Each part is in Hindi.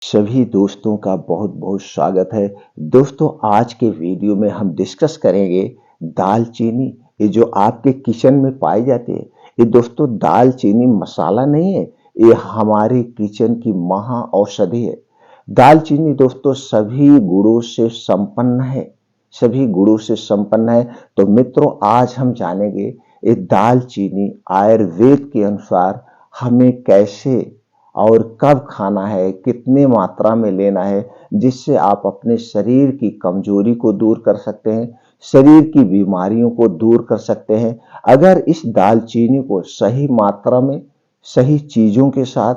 सभी दोस्तों का बहुत बहुत स्वागत है। दोस्तों, आज के वीडियो में हम डिस्कस करेंगे दालचीनी। ये जो आपके किचन में पाई जाती है, ये दोस्तों दालचीनी मसाला नहीं है, ये हमारी किचन की महा औषधि है। दालचीनी दोस्तों सभी गुणों से संपन्न है, सभी गुणों से संपन्न है। तो मित्रों, आज हम जानेंगे ये दालचीनी आयुर्वेद के अनुसार हमें कैसे और कब खाना है, कितने मात्रा में लेना है, जिससे आप अपने शरीर की कमजोरी को दूर कर सकते हैं, शरीर की बीमारियों को दूर कर सकते हैं। अगर इस दालचीनी को सही मात्रा में, सही चीजों के साथ,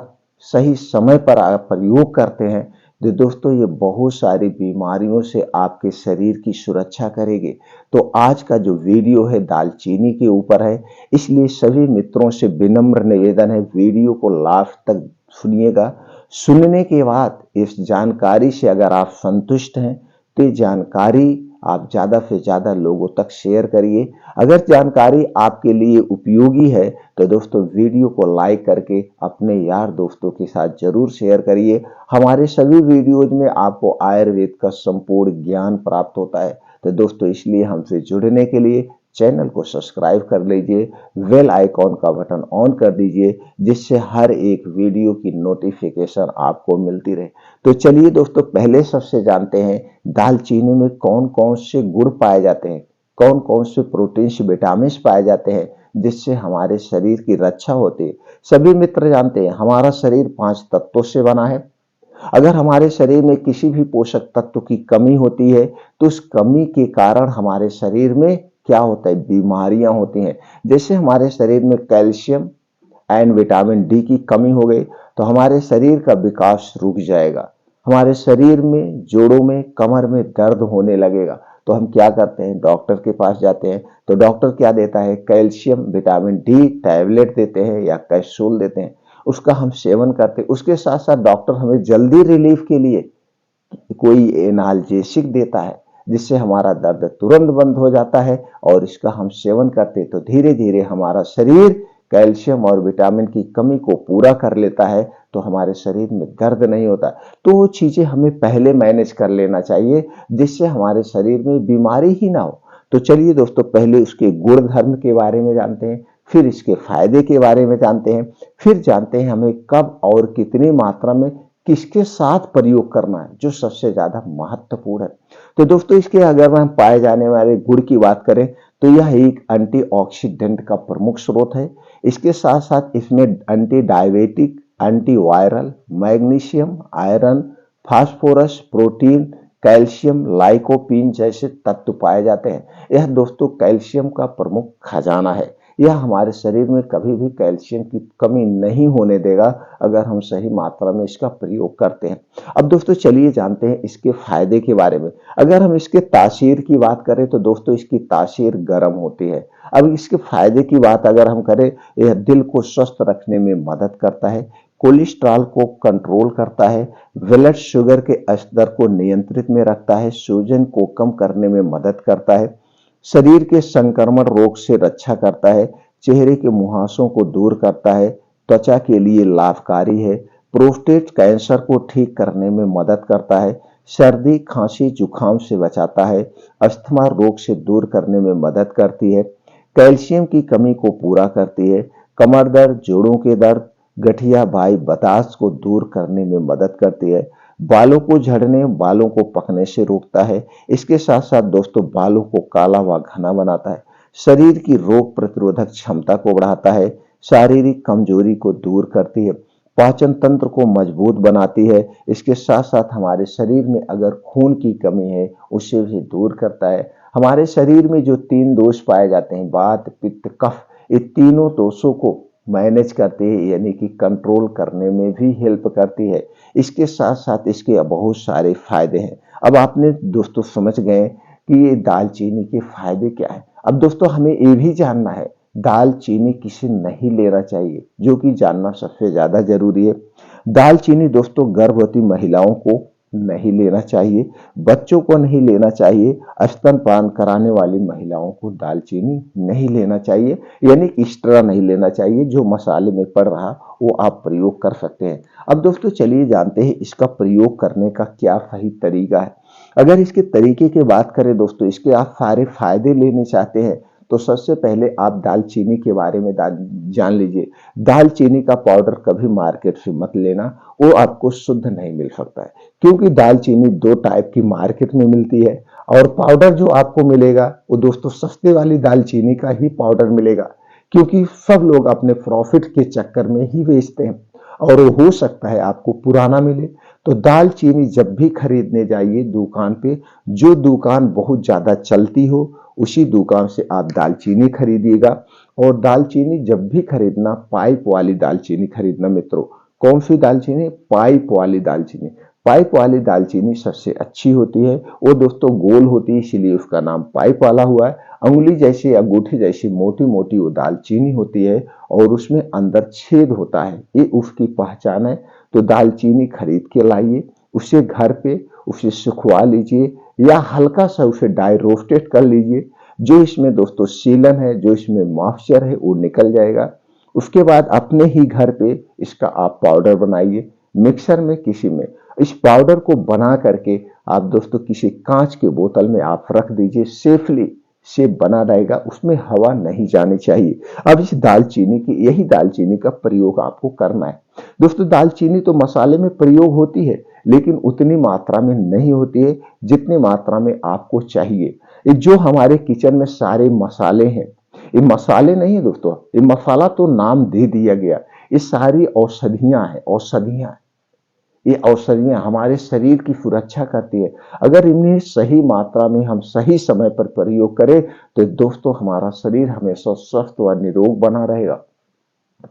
सही समय पर आप प्रयोग करते हैं तो दोस्तों ये बहुत सारी बीमारियों से आपके शरीर की सुरक्षा करेगी। तो आज का जो वीडियो है दालचीनी के ऊपर है, इसलिए सभी मित्रों से विनम्र निवेदन है, वीडियो को लास्ट तक सुनिएगा। सुनने के बाद इस जानकारी से अगर आप संतुष्ट हैं तो ये जानकारी आप ज्यादा से ज्यादा लोगों तक शेयर करिए। अगर जानकारी आपके लिए उपयोगी है तो दोस्तों वीडियो को लाइक करके अपने यार दोस्तों के साथ जरूर शेयर करिए। हमारे सभी वीडियोज में आपको आयुर्वेद का संपूर्ण ज्ञान प्राप्त होता है। तो दोस्तों इसलिए हमसे जुड़ने के लिए चैनल को सब्सक्राइब कर लीजिए, बेल आइकॉन का बटन ऑन कर दीजिए, जिससे हर एक वीडियो की नोटिफिकेशन आपको मिलती रहे। तो चलिए दोस्तों, पहले सबसे जानते हैं दालचीनी में कौन कौन से गुण पाए जाते हैं, कौन कौन से प्रोटीन्स विटामिन पाए जाते हैं, जिससे हमारे शरीर की रक्षा होती है। सभी मित्र जानते हैं हमारा शरीर 5 तत्वों से बना है। अगर हमारे शरीर में किसी भी पोषक तत्व की कमी होती है तो उस कमी के कारण हमारे शरीर में क्या होता है, बीमारियां होती हैं। जैसे हमारे शरीर में कैल्शियम एंड विटामिन डी की कमी हो गई तो हमारे शरीर का विकास रुक जाएगा, हमारे शरीर में जोड़ों में कमर में दर्द होने लगेगा। तो हम क्या करते हैं, डॉक्टर के पास जाते हैं। तो डॉक्टर क्या देता है, कैल्शियम विटामिन डी टैबलेट देते हैं या कैप्सूल देते हैं, उसका हम सेवन करते हैं। उसके साथ साथ डॉक्टर हमें जल्दी रिलीफ के लिए कोई एनाल्जेसिक देता है, जिससे हमारा दर्द तुरंत बंद हो जाता है। और इसका हम सेवन करते तो धीरे धीरे हमारा शरीर कैल्शियम और विटामिन की कमी को पूरा कर लेता है, तो हमारे शरीर में दर्द नहीं होता। तो वो चीजें हमें पहले मैनेज कर लेना चाहिए, जिससे हमारे शरीर में बीमारी ही ना हो। तो चलिए दोस्तों, पहले उसके गुण धर्म के बारे में जानते हैं, फिर इसके फायदे के बारे में जानते हैं, फिर जानते हैं हमें कब और कितनी मात्रा में किसके साथ प्रयोग करना है, जो सबसे ज्यादा महत्वपूर्ण है। तो दोस्तों, इसके अगर हम पाए जाने वाले गुण की बात करें तो यह एक एंटीऑक्सीडेंट का प्रमुख स्रोत है। इसके साथ साथ इसमें anti diabetic, antiviral, magnesium, iron, phosphorus, protein, calcium, lycopene जैसे तत्व पाए जाते हैं। यह दोस्तों कैल्शियम का प्रमुख खजाना है। यह हमारे शरीर में कभी भी कैल्शियम की कमी नहीं होने देगा अगर हम सही मात्रा में इसका प्रयोग करते हैं। अब दोस्तों चलिए जानते हैं इसके फायदे के बारे में। अगर हम इसके तासीर की बात करें तो दोस्तों इसकी तासीर गर्म होती है। अब इसके फायदे की बात अगर हम करें, यह दिल को स्वस्थ रखने में मदद करता है, कोलेस्ट्रॉल को कंट्रोल करता है, ब्लड शुगर के स्तर को नियंत्रित में रखता है, सूजन को कम करने में मदद करता है, शरीर के संक्रमण रोग से रक्षा करता है, चेहरे के मुहासों को दूर करता है, त्वचा के लिए लाभकारी है, प्रोस्टेट कैंसर को ठीक करने में मदद करता है, सर्दी खांसी जुकाम से बचाता है, अस्थमा रोग से दूर करने में मदद करती है, कैल्शियम की कमी को पूरा करती है, कमर दर्द, जोड़ों के दर्द, गठिया बाई बतास को दूर करने में मदद करती है, बालों को झड़ने, बालों को पकने से रोकता है। इसके साथ साथ दोस्तों बालों को काला व घना बनाता है, शरीर की रोग प्रतिरोधक क्षमता को बढ़ाता है, शारीरिक कमजोरी को दूर करती है, पाचन तंत्र को मजबूत बनाती है। इसके साथ साथ हमारे शरीर में अगर खून की कमी है उसे भी दूर करता है। हमारे शरीर में जो 3 दोष पाए जाते हैं, वात पित्त कफ, ये तीनों दोषों को मैनेज करती है, यानी कि कंट्रोल करने में भी हेल्प करती है। इसके साथ साथ इसके बहुत सारे फायदे हैं। अब आपने दोस्तों समझ गए कि ये दालचीनी के फायदे क्या है। अब दोस्तों हमें ये भी जानना है दालचीनी किसे नहीं लेना चाहिए, जो कि जानना सबसे ज्यादा जरूरी है। दालचीनी दोस्तों गर्भवती महिलाओं को नहीं लेना चाहिए, बच्चों को नहीं लेना चाहिए, स्तनपान कराने वाली महिलाओं को दालचीनी नहीं लेना चाहिए, यानी एक्स्ट्रा नहीं लेना चाहिए। जो मसाले में पड़ रहा वो आप प्रयोग कर सकते हैं। अब दोस्तों चलिए जानते हैं इसका प्रयोग करने का क्या सही तरीका है। अगर इसके तरीके की बात करें दोस्तों, इसके आप सारे फायदे लेने चाहते हैं तो सबसे पहले आप दालचीनी के बारे में जान लीजिए। दालचीनी का पाउडर कभी मार्केट से मत लेना, वो आपको शुद्ध नहीं मिल सकता है, क्योंकि दालचीनी दो टाइप की मार्केट में मिलती है और पाउडर जो आपको मिलेगा वो दोस्तों सस्ते वाली दालचीनी का ही पाउडर मिलेगा, क्योंकि सब लोग अपने प्रॉफिट के चक्कर में ही बेचते हैं और हो सकता है आपको पुराना मिले। तो दालचीनी जब भी खरीदने जाइए दुकान पे, जो दुकान बहुत ज्यादा चलती हो उसी दुकान से आप दालचीनी खरीदिएगा। और दालचीनी जब भी खरीदना पाइप वाली दालचीनी खरीदना मित्रों। कौन सी दालचीनी? पाइप वाली दालचीनी। पाइप वाली दालचीनी सबसे अच्छी होती है, वो दोस्तों गोल होती है इसलिए उसका नाम पाइप वाला हुआ है। अंगुली जैसी अंगूठी जैसी मोटी मोटी वो दालचीनी होती है और उसमें अंदर छेद होता है, ये उसकी पहचान है। तो दालचीनी खरीद के लाइए, उसे घर पे उसे सुखवा लीजिए या हल्का सा उसे ड्राई रोस्टेड कर लीजिए। जो इसमें दोस्तों सीलन है, जो इसमें मॉइस्चर है वो निकल जाएगा। उसके बाद अपने ही घर पे इसका आप पाउडर बनाइए, मिक्सर में किसी में। इस पाउडर को बना करके आप दोस्तों किसी कांच के बोतल में आप रख दीजिए, सेफली से बना रहेगा, उसमें हवा नहीं जानी चाहिए। अब इस दालचीनी की यही दालचीनी का प्रयोग आपको करना है दोस्तों। दालचीनी तो मसाले में प्रयोग होती है लेकिन उतनी मात्रा में नहीं होती है जितनी मात्रा में आपको चाहिए। ये जो हमारे किचन में सारे मसाले हैं, ये मसाले नहीं है दोस्तों, ये मसाला तो नाम दे दिया गया, ये सारी औषधियां हैं। औषधियां, ये औषधियां हमारे शरीर की सुरक्षा करती है। अगर इन्हें सही मात्रा में हम सही समय पर प्रयोग करें तो दोस्तों हमारा शरीर हमेशा स्वस्थ व निरोग बना रहेगा।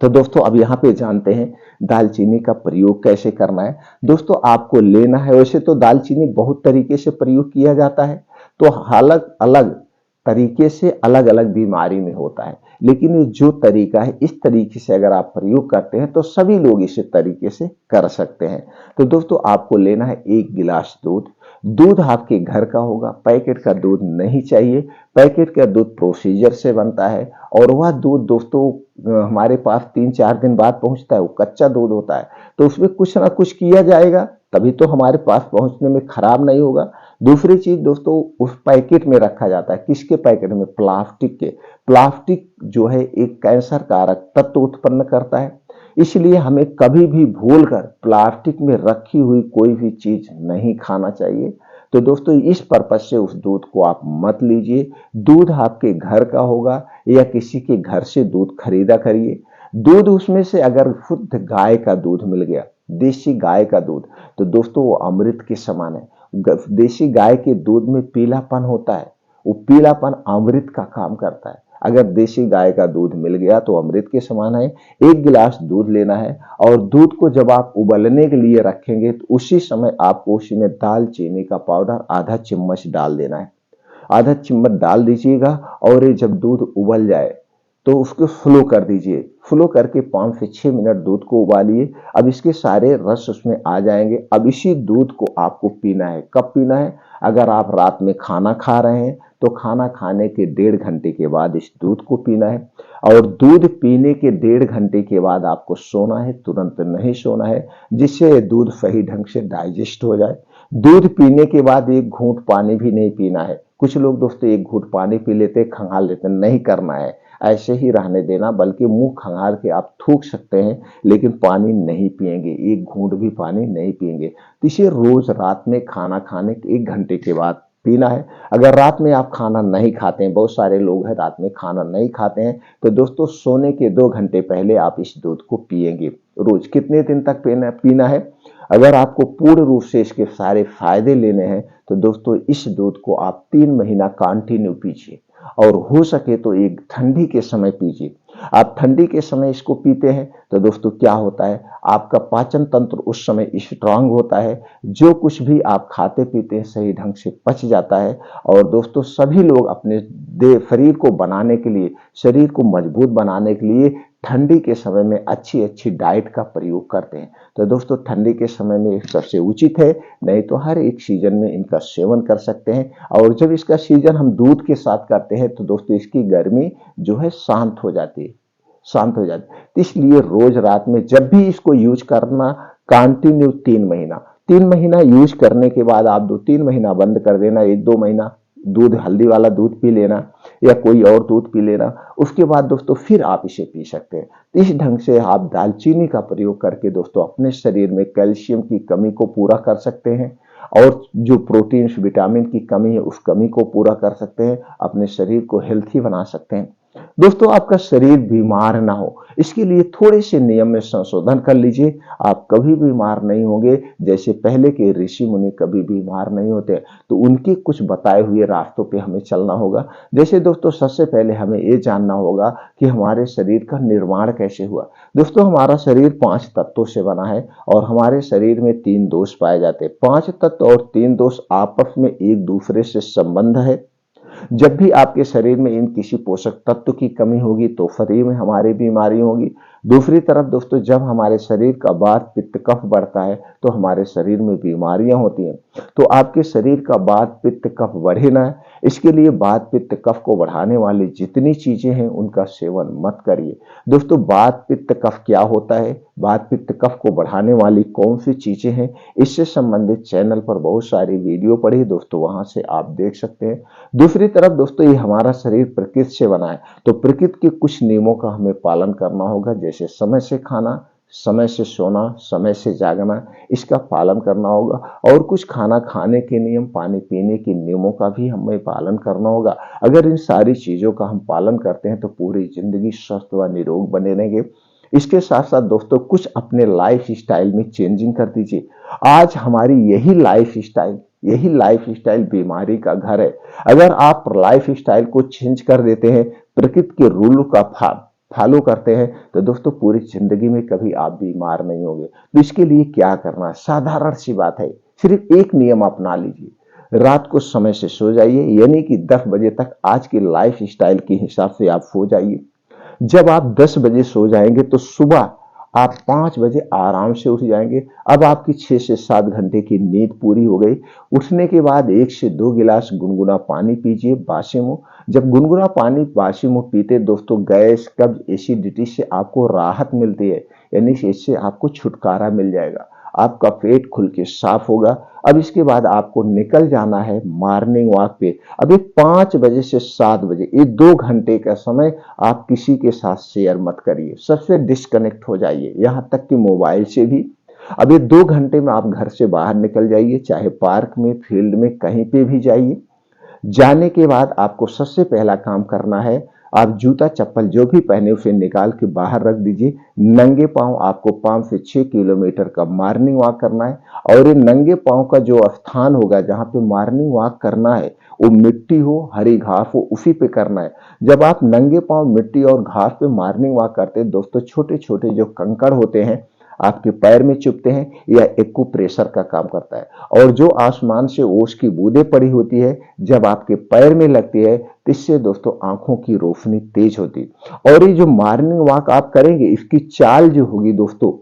तो दोस्तों अब यहाँ पे जानते हैं दालचीनी का प्रयोग कैसे करना है। दोस्तों आपको लेना है, वैसे तो दालचीनी बहुत तरीके से प्रयोग किया जाता है, तो अलग अलग तरीके से अलग अलग बीमारी में होता है, लेकिन ये जो तरीका है इस तरीके से अगर आप प्रयोग करते हैं तो सभी लोग इस तरीके से कर सकते हैं। तो दोस्तों आपको लेना है 1 गिलास दूध। दूध आपके घर का होगा, पैकेट का दूध नहीं चाहिए। पैकेट का दूध प्रोसीजर से बनता है और वह दूध दोस्तों हमारे पास 3-4 दिन बाद पहुंचता है, वो कच्चा दूध होता है, तो उसमें कुछ ना कुछ किया जाएगा तभी तो हमारे पास पहुंचने में खराब नहीं होगा। दूसरी चीज दोस्तों उस पैकेट में रखा जाता है, किसके पैकेट में? प्लास्टिक के। प्लास्टिक जो है एक कैंसर कारक तत्व उत्पन्न करता है, इसलिए हमें कभी भी भूलकर प्लास्टिक में रखी हुई कोई भी चीज नहीं खाना चाहिए। तो दोस्तों इस पर्पज से उस दूध को आप मत लीजिए। दूध आपके घर का होगा या किसी के घर से दूध खरीदा करिए। दूध उसमें से अगर शुद्ध गाय का दूध मिल गया, देसी गाय का दूध, तो दोस्तों वो अमृत के समान है। देसी गाय के दूध में पीलापन होता है, वो पीलापन अमृत का काम करता है। अगर देसी गाय का दूध मिल गया तो अमृत के समान है। 1 गिलास दूध लेना है और दूध को जब आप उबलने के लिए रखेंगे तो उसी समय आपको उसी में दालचीनी का पाउडर आधा चम्मच डाल देना है। आधा चम्मच डाल दीजिएगा और ये जब दूध उबल जाए तो उसको फ्लो कर दीजिए। फ्लो करके 5 से 6 मिनट दूध को उबालिए। अब इसके सारे रस उसमें आ जाएंगे। अब इसी दूध को आपको पीना है। कब पीना है? अगर आप रात में खाना खा रहे हैं तो खाना खाने के 1.5 घंटे के बाद इस दूध को पीना है और दूध पीने के 1.5 घंटे के बाद आपको सोना है, तुरंत नहीं सोना है, जिससे दूध सही ढंग से डाइजेस्ट हो जाए। दूध पीने के बाद 1 घूंट पानी भी नहीं पीना है। कुछ लोग दोस्तों 1 घूंट पानी पी लेते, खंगाल लेते, नहीं करना है, ऐसे ही रहने देना, बल्कि मुंह खंगाल के आप थूक सकते हैं लेकिन पानी नहीं पिएंगे, 1 घूंट भी पानी नहीं पिएंगे। तो इसे रोज रात में खाना खाने के 1 घंटे के बाद पीना है। अगर रात में आप खाना नहीं खाते हैं, बहुत सारे लोग हैं रात में खाना नहीं खाते हैं, तो दोस्तों सोने के 2 घंटे पहले आप इस दूध को पिएंगे। रोज कितने दिन तक पीना है? अगर आपको पूर्ण रूप से इसके सारे फायदे लेने हैं तो दोस्तों इस दूध को आप 3 महीना कंटिन्यू पीजिए और हो सके तो एक ठंडी के समय पीजिए। आप ठंडी के समय इसको पीते हैं तो दोस्तों क्या होता है, आपका पाचन तंत्र उस समय स्ट्रांग होता है, जो कुछ भी आप खाते पीते हैं सही ढंग से पच जाता है। और दोस्तों सभी लोग अपने शरीर को बनाने के लिए, शरीर को मजबूत बनाने के लिए ठंडी के समय में अच्छी अच्छी डाइट का प्रयोग करते हैं। तो दोस्तों ठंडी के समय में सबसे उचित है, नहीं तो हर एक सीजन में इनका सेवन कर सकते हैं। और जब इसका सीजन हम दूध के साथ करते हैं तो दोस्तों इसकी गर्मी जो है शांत हो जाती है, शांत हो जाती है। तो इसलिए रोज रात में जब भी इसको यूज करना, कंटिन्यू 3 महीना, 3 महीना यूज करने के बाद आप 2-3 महीना बंद कर देना, 1-2 महीना दूध, हल्दी वाला दूध पी लेना या कोई और दूध पी लेना। उसके बाद दोस्तों फिर आप इसे पी सकते हैं। तो इस ढंग से आप दालचीनी का प्रयोग करके दोस्तों अपने शरीर में कैल्शियम की कमी को पूरा कर सकते हैं और जो प्रोटीन विटामिन की कमी है उस कमी को पूरा कर सकते हैं, अपने शरीर को हेल्थी बना सकते हैं। दोस्तों आपका शरीर बीमार ना हो, इसके लिए थोड़े से नियम में संशोधन कर लीजिए, आप कभी बीमार नहीं होंगे। जैसे पहले के ऋषि मुनि कभी बीमार नहीं होते, तो उनके कुछ बताए हुए रास्तों पे हमें चलना होगा। जैसे दोस्तों सबसे पहले हमें ये जानना होगा कि हमारे शरीर का निर्माण कैसे हुआ। दोस्तों हमारा शरीर 5 तत्वों से बना है और हमारे शरीर में 3 दोष पाए जाते हैं। 5 तत्व और 3 दोष आपस में एक दूसरे से संबंध है। जब भी आपके शरीर में इन किसी पोषक तत्व की कमी होगी तो शरीर में हमारी बीमारी होगी। दूसरी तरफ दोस्तों जब हमारे शरीर का वात पित्त कफ बढ़ता है तो हमारे शरीर में बीमारियां होती हैं। तो आपके शरीर का वात पित्त कफ बढ़े ना, इसके लिए वात पित्त कफ को बढ़ाने वाली जितनी चीजें हैं उनका सेवन मत करिए। दोस्तों वात पित्त कफ क्या होता है, वात पित्त कफ को बढ़ाने वाली कौन सी चीजें हैं, इससे संबंधित चैनल पर बहुत सारी वीडियो पड़ी दोस्तों, वहां से आप देख सकते हैं। दूसरी तरफ दोस्तों ये हमारा शरीर प्रकृति से बना है, तो प्रकृति के कुछ नियमों का हमें पालन करना होगा। जैसे समय से खाना, समय से सोना, समय से जागना, इसका पालन करना होगा। और कुछ खाना खाने के नियम, पानी पीने के नियमों का भी हमें पालन करना होगा। अगर इन सारी चीजों का हम पालन करते हैं तो पूरी जिंदगी स्वस्थ व निरोग बने रहेंगे। इसके साथ साथ दोस्तों कुछ अपने लाइफ स्टाइल में चेंजिंग कर दीजिए। आज हमारी यही लाइफ स्टाइल बीमारी का घर है। अगर आप लाइफ स्टाइल को चेंज कर देते हैं, प्रकृति के रूल का फॉलो करते हैं, तो दोस्तों पूरी जिंदगी में कभी आप बीमार नहीं होंगे। तो इसके लिए क्या करना है, साधारण सी बात है, सिर्फ एक नियम अपना लीजिए। रात को समय से सो जाइए, यानी कि 10 बजे तक आज की लाइफ स्टाइल के हिसाब से आप सो जाइए। जब आप 10 बजे सो जाएंगे तो सुबह आप 5 बजे आराम से उठ जाएंगे। अब आपकी 6 से 7 घंटे की नींद पूरी हो गई। उठने के बाद 1 से 2 गिलास गुनगुना पानी पीजिए बासी मुंह। जब गुनगुना पानी बासी मुंह पीते दोस्तों गैस, कब्ज, एसिडिटी से आपको राहत मिलती है, यानी इससे आपको छुटकारा मिल जाएगा। आपका पेट खुल के साफ होगा। अब इसके बाद आपको निकल जाना है मॉर्निंग वॉक पे। अब ये 5 बजे से 7 बजे, ये 2 घंटे का समय आप किसी के साथ शेयर मत करिए, सबसे डिस्कनेक्ट हो जाइए, यहाँ तक कि मोबाइल से भी। अब ये 2 घंटे में आप घर से बाहर निकल जाइए, चाहे पार्क में, फील्ड में, कहीं पे भी जाइए। जाने के बाद आपको सबसे पहला काम करना है, आप जूता चप्पल जो भी पहने उसे निकाल के बाहर रख दीजिए। नंगे पांव आपको 5 से 6 किलोमीटर का मॉर्निंग वॉक करना है। और ये नंगे पांव का जो स्थान होगा जहां पे मॉर्निंग वॉक करना है, वो मिट्टी हो, हरी घास हो, उसी पे करना है। जब आप नंगे पांव मिट्टी और घास पे मॉर्निंग वॉक करते हैं दोस्तों, छोटे छोटे जो कंकड़ होते हैं आपके पैर में चुभते हैं, यह एक्यूप्रेशर का काम करता है। और जो आसमान से ओस की बूंदें पड़ी होती है, जब आपके पैर में लगती है, तो इससे दोस्तों आंखों की रोशनी तेज होती है। और ये जो मॉर्निंग वॉक आप करेंगे, इसकी चाल जो होगी दोस्तों,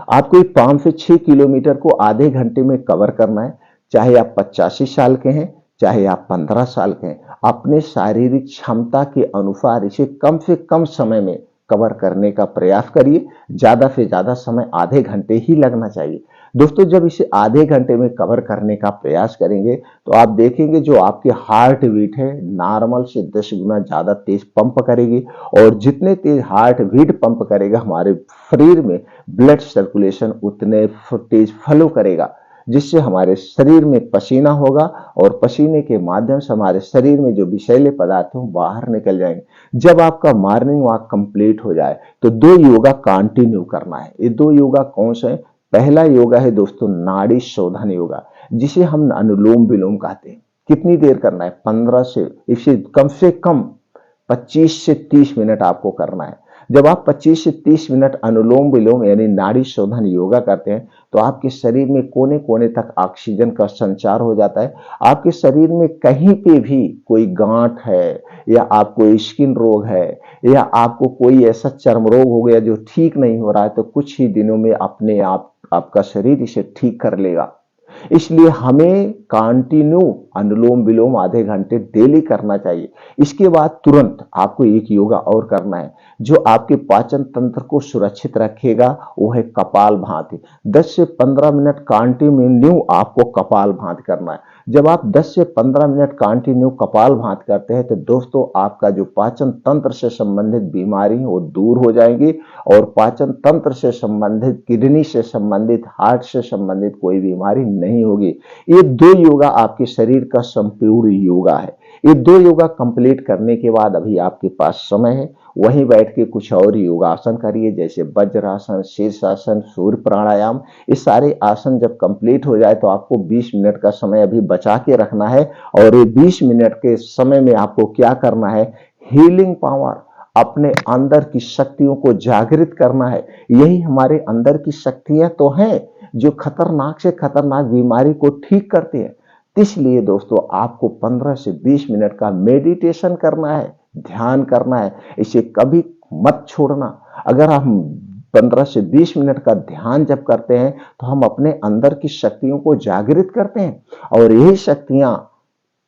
आपको 5 से 6 किलोमीटर को आधे घंटे में कवर करना है। चाहे आप 85 साल के हैं, चाहे आप 15 साल के हैं, अपने शारीरिक क्षमता के अनुसार इसे कम से कम समय में कवर करने का प्रयास करिए। ज्यादा से ज्यादा समय आधे घंटे ही लगना चाहिए। दोस्तों जब इसे आधे घंटे में कवर करने का प्रयास करेंगे तो आप देखेंगे जो आपके हार्ट बीट है नॉर्मल से 10 गुना ज्यादा तेज पंप करेगी। और जितने तेज हार्ट बीट पंप करेगा, हमारे शरीर में ब्लड सर्कुलेशन उतने तेज फ्लो करेगा, जिससे हमारे शरीर में पसीना होगा और पसीने के माध्यम से हमारे शरीर में जो विषैले पदार्थ हैं बाहर निकल जाएंगे। जब आपका मॉर्निंग वॉक कंप्लीट हो जाए तो 2 योगा कंटिन्यू करना है। ये 2 योगा कौन से हैं? पहला योगा है दोस्तों नाड़ी शोधन योगा, जिसे हम अनुलोम विलोम कहते हैं। कितनी देर करना है? 15 से इसे कम से कम 25 से 30 मिनट आपको करना है। जब आप 25 से 30 मिनट अनुलोम विलोम यानी नाड़ी शोधन योगा करते हैं तो आपके शरीर में कोने कोने तक ऑक्सीजन का संचार हो जाता है। आपके शरीर में कहीं पे भी कोई गांठ है या आपको स्किन रोग है या आपको कोई ऐसा चर्म रोग हो गया जो ठीक नहीं हो रहा है, तो कुछ ही दिनों में अपने आप आपका शरीर इसे ठीक कर लेगा। इसलिए हमें कंटिन्यू अनुलोम विलोम आधे घंटे डेली करना चाहिए। इसके बाद तुरंत आपको एक योगा और करना है जो आपके पाचन तंत्र को सुरक्षित रखेगा, वो है कपालभाति। 10 से 15 मिनट कंटिन्यू आपको कपालभाति करना है। जब आप 10 से 15 मिनट कंटिन्यू कपालभाति करते हैं तो दोस्तों आपका जो पाचन तंत्र से संबंधित बीमारी है वो दूर हो जाएंगी और पाचन तंत्र से संबंधित, किडनी से संबंधित, हार्ट से संबंधित कोई बीमारी नहीं होगी। ये 2 योगा आपके शरीर का संपूर्ण योगा है। ये 2 योगा कंप्लीट करने के बाद अभी आपके पास समय है, वहीं बैठ के कुछ और योगासन करिए, जैसे वज्रासन, शीर्षासन, सूर्य प्राणायाम। ये सारे आसन जब कंप्लीट हो जाए तो आपको 20 मिनट का समय अभी बचा के रखना है और ये 20 मिनट के समय में आपको क्या करना है, हीलिंग पावर, अपने अंदर की शक्तियों को जागृत करना है। यही हमारे अंदर की शक्तियां तो हैं जो खतरनाक से खतरनाक बीमारी को ठीक करती है। इसलिए दोस्तों आपको 15 से 20 मिनट का मेडिटेशन करना है, ध्यान करना है, इसे कभी मत छोड़ना। अगर हम 15 से 20 मिनट का ध्यान जब करते हैं तो हम अपने अंदर की शक्तियों को जागृत करते हैं और यही शक्तियां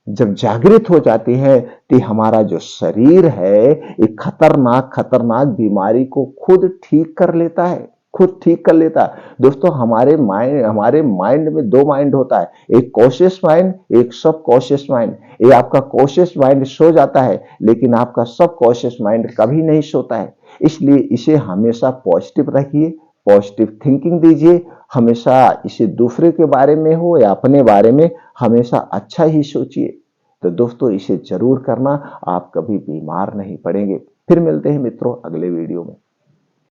जब जागृत हो जाती है तो हमारा जो शरीर है एक खतरनाक खतरनाक बीमारी को खुद ठीक कर लेता है, खुद ठीक कर लेता है। दोस्तों हमारे माइंड में 2 माइंड होता है, एक कॉशियस माइंड, एक सब कॉशियस माइंड। ये आपका कॉशियस माइंड सो जाता है लेकिन आपका सब कॉशियस माइंड कभी नहीं सोता है। इसलिए इसे हमेशा पॉजिटिव रखिए, पॉजिटिव थिंकिंग दीजिए, हमेशा इसे दूसरे के बारे में हो या अपने बारे में हमेशा अच्छा ही सोचिए। तो दोस्तों इसे जरूर करना, आप कभी बीमार नहीं पड़ेंगे। फिर मिलते हैं मित्रों अगले वीडियो में।